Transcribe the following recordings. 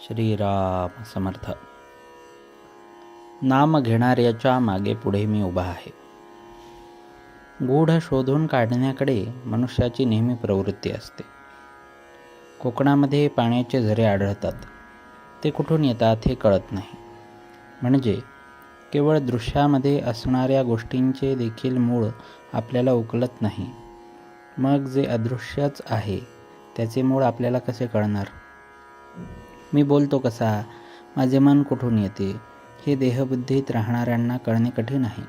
श्रीराम समर्थ. नाम घेणाऱ्याच्या मागे पुढे मी उभा आहे. गूढ शोधून काढण्याकडे मनुष्याची नेहमी प्रवृत्ती असते. कोकणामध्ये पाण्याचे झरे आढळतात. ते कुठून येतात हे कळत नाही. म्हणजे केवळ दृश्यामध्ये असणाऱ्या गोष्टींचे देखील मूळ आपल्याला उकलत नाही. मग जे अदृश्यच आहे त्याचे मूळ आपल्याला कसे कळणार? मी बोलतो कसा, माझे मन कुठून येते, हे देहबुद्धीत राहणाऱ्यांना कळणे कठीण आहे.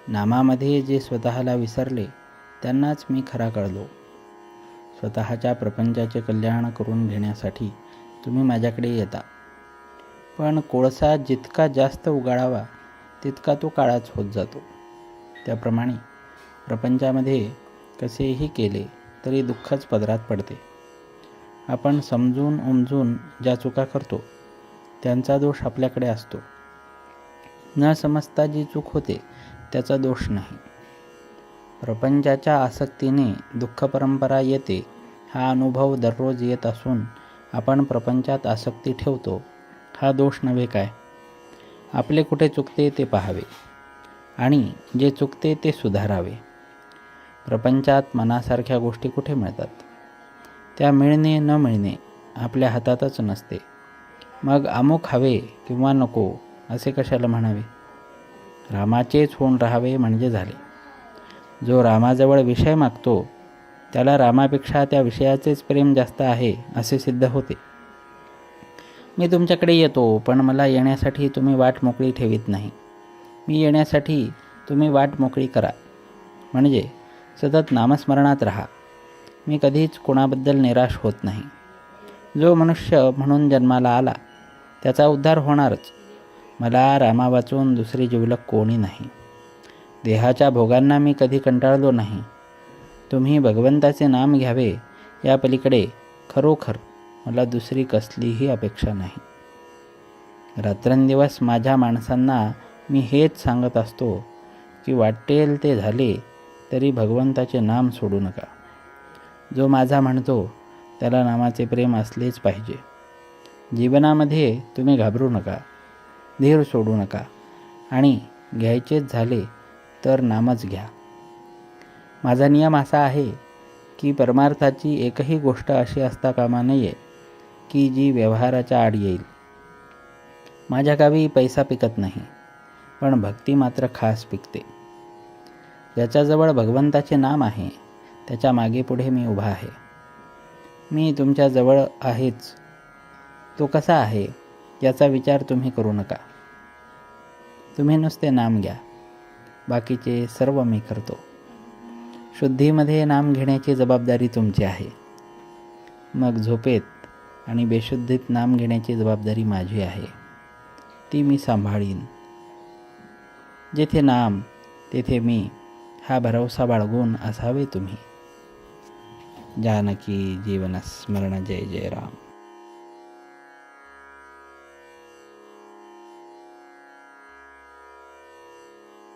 नामामध्ये जे स्वतःला विसरले त्यांनाच मी खरा कळलो. स्वतःच्या प्रपंचाचे कल्याण करून घेण्यासाठी तुम्ही माझ्याकडे येता. पण कोळसा जितका जास्त उगाळावा तितका तो काळाच होत जातो. त्याप्रमाणे प्रपंचामध्ये कसेही केले तरी दुःखच पदरात पडते. आपण समजून उमजून ज्या चुका करतो त्यांचा दोष आपल्याकडे असतो. न समजता जी चूक होते त्याचा दोष नाही. प्रपंचाच्या आसक्तीने दुःख परंपरा येते हा अनुभव दररोज येत असून आपण प्रपंचात आसक्ती ठेवतो हा दोष नव्हे काय? आपले कुठे चुकते ते पाहावे आणि जे चुकते ते सुधारावे. प्रपंचात मनासारख्या गोष्टी कुठे मिळतात? त्या मिळणे न मिळणे आपल्या हातातच नसते. मग अमुक हवे किंवा नको असे कशाला म्हणावे? रामाचेच होऊन राहावे म्हणजे झाले. जो रामाजवळ विषय मागतो त्याला रामापेक्षा त्या विषयाचेच प्रेम जास्त आहे असे सिद्ध होते. मी तुमच्याकडे येतो, पण मला येण्यासाठी तुम्ही वाट मोकळी ठेवीत नाही. मी येण्यासाठी तुम्ही वाट मोकळी करा. म्हणजे सतत नामस्मरणात राहा. मी कधीच कोणाबद्दल निराश होत नाही. जो मनुष्य म्हणून जन्माला आला त्याचा उद्धार होणारच. मला रामा वाचून दुसरी जिवलग कोणी नाही. देहाच्या भोगांना मी कधी कंटाळलो नाही. तुम्ही भगवंताचे नाम घ्यावे या पलीकडे खरोखर मला दुसरी कसलीही अपेक्षा नाही. रात्रंदिवस माझ्या माणसांना मी हेच सांगत असतो की वाटेल ते झाले तरी भगवंताचे नाम सोडू नका. जो माझा म्हणतो त्याला नामाचे प्रेम असलेच पाहिजे. जीवनामध्ये तुम्ही घाबरू नका, धीर सोडू नका आणि घ्यायचेच झाले तर नामच घ्या. माझा नियम असा आहे की परमार्थाची एकही गोष्ट अशी असता कामा नये की जी व्यवहाराच्या आड येईल. माझ्या गावी पैसा पिकत नाही, पण भक्ती मात्र खास पिकते. ज्याच्याजवळ भगवंताचे नाम आहे त्याच्या मागे पुढे मी उभा आहे. मी तुमच्या जवळ आहेच. तो कसा आहे याचा विचार तुम्ही करू नका. तुम्ही नुसते नाम घ्या, बाकीचे सर्व मी करतो. शुद्धीमध्ये नाम घेण्याची जबाबदारी तुमची आहे. मग झोपेत आणि बेशुद्धीत नाम घेण्याची जबाबदारी माझी आहे. ती मी सांभाळीन. जेथे नाम तेथे मी हा भरवसा बाळगून असावे तुम्ही. जानकी जीवन स्मरण. जय जय राम.